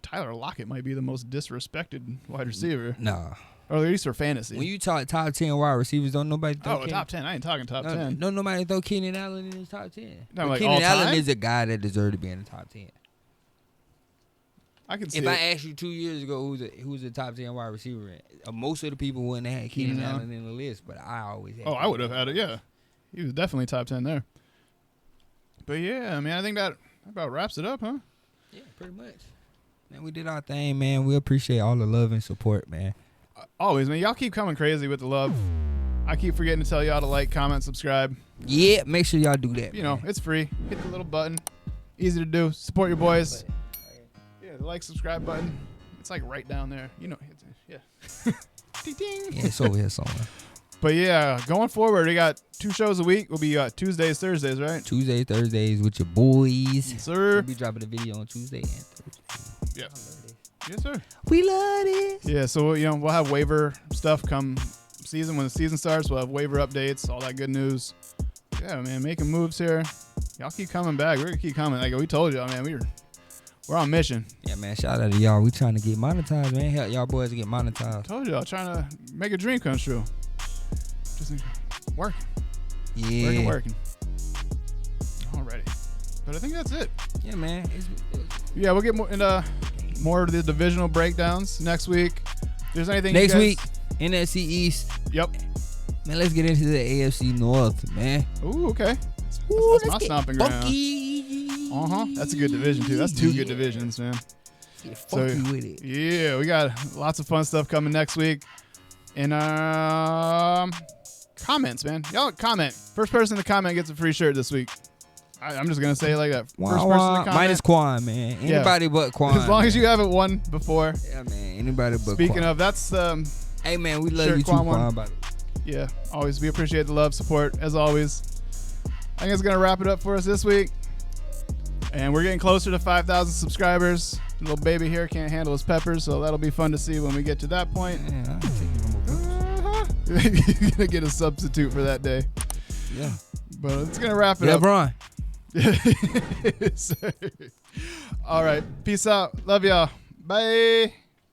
Tyler Lockett might be the most disrespected wide receiver. Nah. Or at least for fantasy. When you talk top 10 wide receivers, don't nobody throw top 10. I ain't talking top 10. No, nobody throw Keenan Allen in his top 10. No, like Keenan all Allen time? is a guy that deserves to be in the top 10. I can see If it. I asked you 2 years ago who's the top 10 wide receiver, most of the people wouldn't have had Keenan Allen in the list, but I always had. I would have had it, yeah. He was definitely top 10 there. But yeah, I mean, I think that about wraps it up, huh? Yeah, pretty much. Man, we did our thing, man. We appreciate all the love and support, man. Always, man. Y'all keep coming crazy with the love. I keep forgetting to tell y'all to like, comment, subscribe. Yeah, make sure y'all do that. You know, it's free. Hit the little button. Easy to do. Support your boys. Yeah, the like, subscribe button. It's like right down there. You know, yeah. Ding, ding. Yeah, it's over here somewhere. But yeah, going forward, we got 2 shows a week. We'll be Tuesdays, Thursdays, right? Tuesdays, Thursdays with your boys. Yes, sir. We'll be dropping a video on Tuesday and Thursday. Yeah. Yes, sir. We love this. Yeah, so we'll have waiver stuff come season. When the season starts, we'll have waiver updates, all that good news. Yeah, man, making moves here. Y'all keep coming back. We're gonna keep coming. Like we told y'all, man, we're on mission. Yeah, man, shout out to y'all. We trying to get monetized, man. Help y'all boys get monetized. Told y'all, trying to make a dream come true. Just working. Yeah. Working. Alrighty. But I think that's it. Yeah, man. Yeah, we'll get more of the divisional breakdowns next week. If there's anything next you guys, week, NFC East. Yep. Man, let's get into the AFC North, man. Ooh, okay. Ooh, that's my stomping ground. That's a good division too. That's 2 good divisions, man. Get funky with it. Yeah, we got lots of fun stuff coming next week. And comments, man. Y'all comment. First person to comment gets a free shirt this week. I'm just gonna say it like that. First person to comment. Minus Quan, man. Anybody but Quan. As long as you haven't won before. Yeah, man. Anybody but Speaking Quan. of, that's hey, man, we love you too, Quan. Yeah, always. We appreciate the love, support, as always. I think it's gonna wrap it up for us this week. And we're getting closer to 5,000 subscribers. Little baby here can't handle his peppers, so that'll be fun to see when we get to that point. Yeah, You're gonna get a substitute for that day. Yeah. But it's gonna wrap it up. LeBron. All right. Peace out. Love y'all. Bye.